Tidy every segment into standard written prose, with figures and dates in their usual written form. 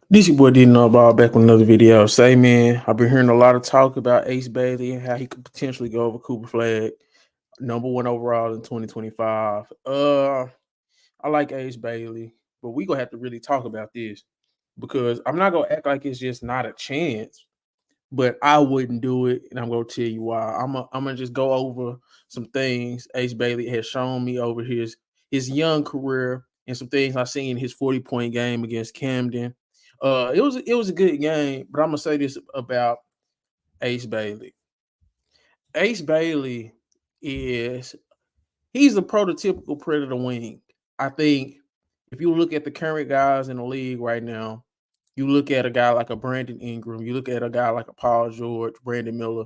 This your boy didn't know about back with another video. Say man, I've been hearing a lot of talk about Ace Bailey and how he could potentially go over Cooper Flagg, number one overall in 2025. I like Ace Bailey, but we gonna have to really talk about this because I'm not gonna act like it's just not a chance, but I wouldn't do it, and I'm gonna tell you why. I'm gonna just go over some things Ace Bailey has shown me over his young career and some things I seen in his 40-point game against Camden. It was a good game, but I'm gonna say this about Ace Bailey. Ace Bailey is he's the prototypical predator wing. I think if you look at the current guys in the league right now, you look at a guy like a Brandon Ingram, you look at a guy like a Paul George, Brandon Miller.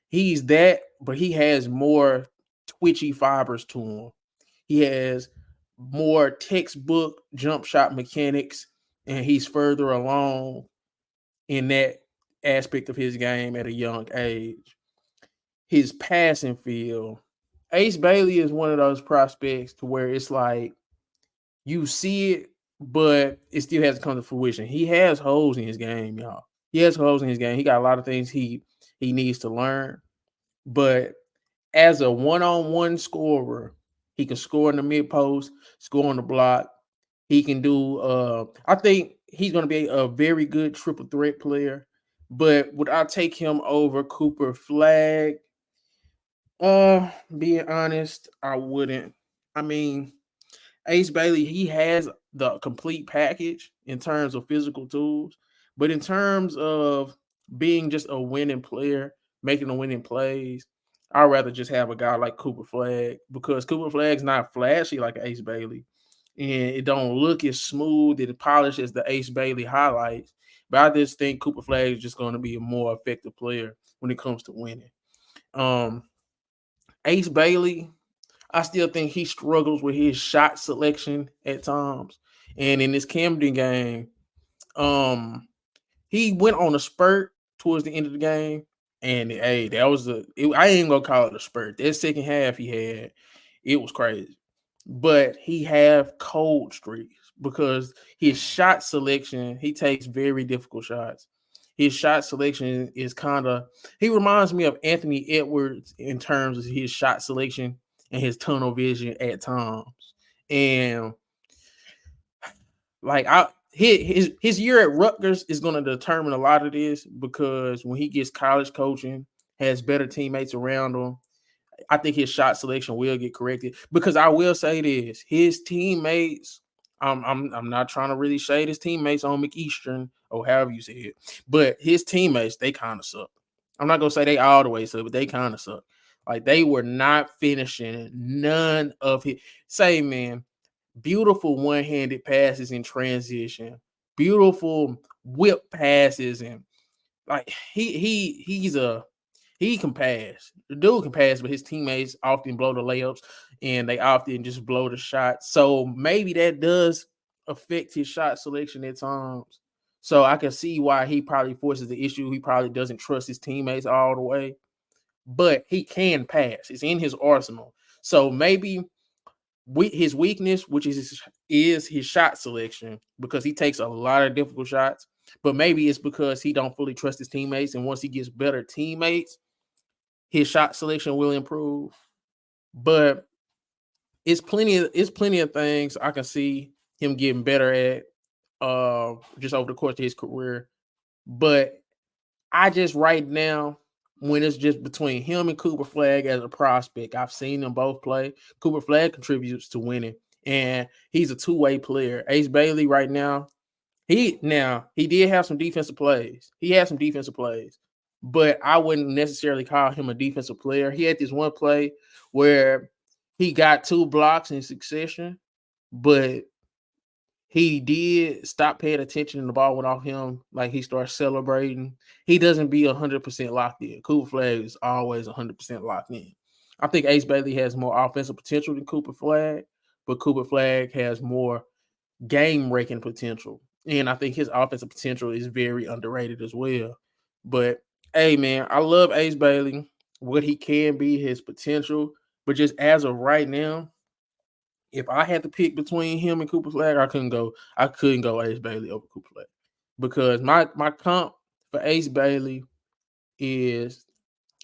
He's that, but he has more twitchy fibers to him. He has more textbook jump shot mechanics, and he's further along in that aspect of his game at a young age. His passing field. Ace Bailey is one of those prospects to where it's like you see it, but it still has to come to fruition. He has holes in his game, y'all. He has holes in his game. He got a lot of things he needs to learn. But as a one-on-one scorer, he can score in the mid post, score on the block. He can do I think he's gonna be a very good triple threat player. But would I take him over Cooper Flagg? Being honest, I wouldn't. I mean, Ace Bailey, he has the complete package in terms of physical tools, but in terms of being just a winning player, making the winning plays, I'd rather just have a guy like Cooper Flagg because Cooper Flagg's not flashy like Ace Bailey, and it don't look as smooth and polished as the Ace Bailey highlights. But I just think Cooper Flagg is just going to be a more effective player when it comes to winning. Um, Ace Bailey, I still think he struggles with his shot selection at times. And in this Camden game, um, he went on a spurt towards the end of the game, and hey, that was I ain't gonna call it a spurt. That second half he had, it was crazy. But he have cold streaks because his shot selection, he takes very difficult shots. His shot selection is kind of he reminds me of Anthony Edwards in terms of his shot selection and his tunnel vision at times. And like I his year at Rutgers is going to determine a lot of this because when he gets college coaching, has better teammates around him, I think his shot selection will get corrected. Because I will say this, his teammates, I'm not trying to really shade his teammates on McEastern or however you say it, but his teammates, they kind of suck. I'm not gonna say they all the way suck, but they kind of suck. Like they were not finishing none of his say man, beautiful one-handed passes in transition, beautiful whip passes, and like he can pass. The dude can pass, but his teammates often blow the layups and they often just blow the shot. So maybe that does affect his shot selection at times. So I can see why he probably forces the issue. He probably doesn't trust his teammates all the way, but he can pass. It's in his arsenal. So maybe his weakness, which is his shot selection, because he takes a lot of difficult shots. But maybe it's because he don't fully trust his teammates, and once he gets better teammates, his shot selection will improve. But it's plenty of things I can see him getting better at just over the course of his career. But I just right now, when it's just between him and Cooper Flagg as a prospect, I've seen them both play. Cooper Flagg contributes to winning, and he's a two-way player. Ace Bailey right now, he did have some defensive plays. He had some defensive plays, but I wouldn't necessarily call him a defensive player. He had this one play where he got two blocks in succession, but he did stop paying attention and the ball went off him. Like he started celebrating. He doesn't be 100% locked in. Cooper Flagg is always 100% locked in. I think Ace Bailey has more offensive potential than Cooper Flagg, but Cooper Flagg has more game breaking potential. And I think his offensive potential is very underrated as well. But hey, man, I love Ace Bailey, what he can be, his potential. But just as of right now, if I had to pick between him and Cooper Flagg, I couldn't go. I couldn't go Ace Bailey over Cooper Flagg. because my comp for Ace Bailey is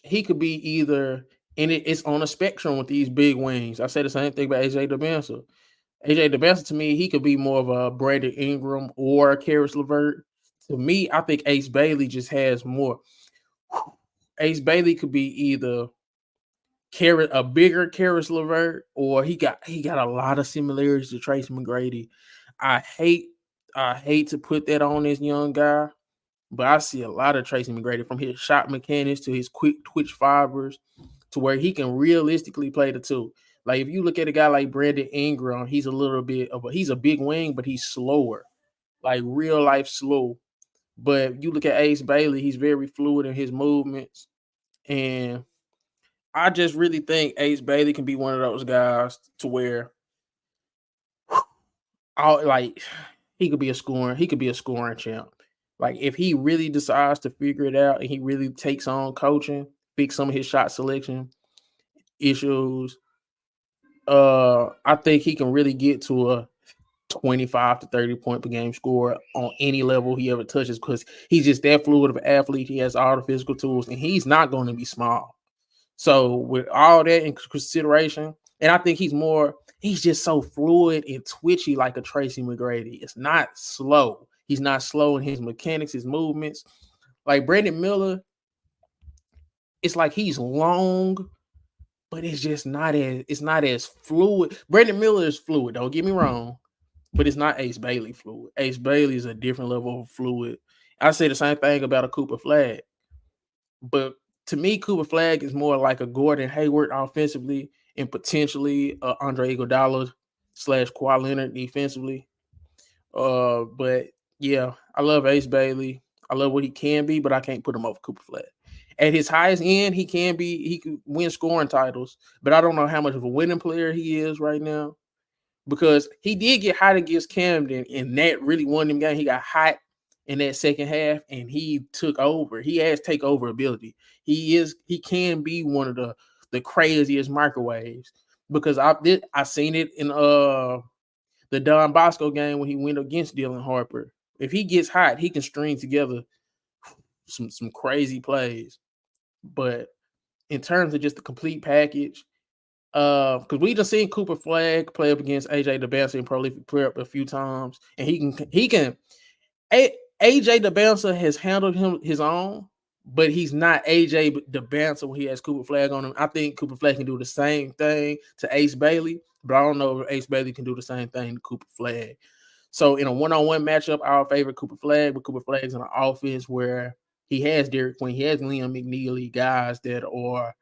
he could be either, and it's on a spectrum with these big wings. I say the same thing about AJ DeBenza. AJ DeBenza, to me, he could be more of a Brandon Ingram or Karis LeVert. To me, I think Ace Bailey just has more. Ace Bailey could be either a bigger Karis LeVert, or he got a lot of similarities to Tracy McGrady. I hate to put that on this young guy, but I see a lot of Tracy McGrady, from his shot mechanics to his quick twitch fibers, to where he can realistically play the two. Like if you look at a guy like Brandon Ingram, he's a big wing, but he's slower, like real life slow. But you look at Ace Bailey, he's very fluid in his movements. And I just really think Ace Bailey can be one of those guys to where he could be a scoring champ. Like if he really decides to figure it out and he really takes on coaching, fix some of his shot selection issues, I think he can really get to a 25 to 30 point per game score on any level he ever touches, because he's just that fluid of an athlete. He has all the physical tools, and he's not going to be small. So with all that in consideration, and I think he's just so fluid and twitchy like a Tracy McGrady. It's not slow. He's not slow in his mechanics, his movements. Like Brandon Miller, it's like he's long, but it's not as fluid. Brandon Miller is fluid, don't get me wrong, but it's not Ace Bailey fluid. Ace Bailey is a different level of fluid. I say the same thing about a Cooper Flagg. But to me, Cooper Flagg is more like a Gordon Hayward offensively, and potentially Andre Iguodala / Kawhi Leonard defensively. But yeah, I love Ace Bailey. I love what he can be, but I can't put him over Cooper Flagg. At his highest end, he can win scoring titles, but I don't know how much of a winning player he is right now, because he did get hot against Camden, and that really won him game. He got hot in that second half, and he took over. He has takeover ability. He can be one of the craziest microwaves, because I seen it in the Don Bosco game when he went against Dylan Harper. If he gets hot, he can string together some crazy plays. But in terms of just the complete package, because we just seen Cooper Flagg play up against AJ DeBenza and prolific player a few times, and he can. AJ DeBenza has handled him his own, but he's not AJ DeBenza when he has Cooper Flagg on him. I think Cooper Flagg can do the same thing to Ace Bailey, but I don't know if Ace Bailey can do the same thing to Cooper Flagg. So in a one-on-one matchup, I'll favor Cooper Flagg, but Cooper Flagg's in an offense where he has Derek Queen, he has Liam McNeely, guys that are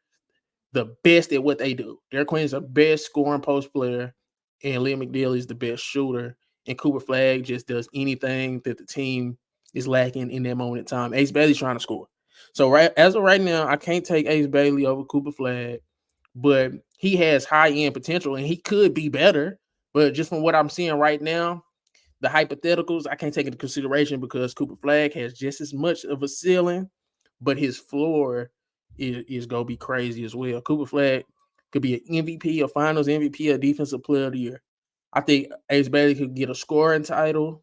the best at what they do. Derek Queen is the best scoring post player, and Liam McNeely is the best shooter. And Cooper Flagg just does anything that the team is lacking in that moment in time. Ace Bailey's trying to score. So as of right now, I can't take Ace Bailey over Cooper Flagg, but he has high-end potential, and he could be better. But just from what I'm seeing right now, the hypotheticals, I can't take into consideration, because Cooper Flagg has just as much of a ceiling, but his floor is going to be crazy as well. Cooper Flagg could be an MVP, a finals MVP, a defensive player of the year. I think Ace Bailey could get a scoring title,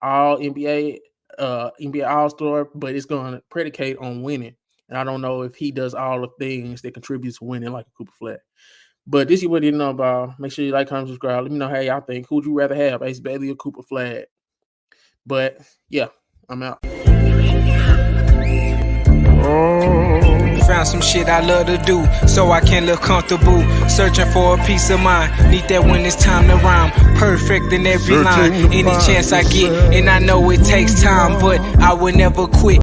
all NBA All-Star, but it's going to predicate on winning. And I don't know if he does all the things that contribute to winning like a Cooper Flagg. But this is what you know about. Make sure you like, comment, subscribe. Let me know how y'all think. Who would you rather have, Ace Bailey or Cooper Flagg? But yeah, I'm out. Found some shit I love to do, so I can live comfortable. Searching for a peace of mind, need that when it's time to rhyme. Perfect in every line, any chance I get, and I know it takes time, but I will never quit.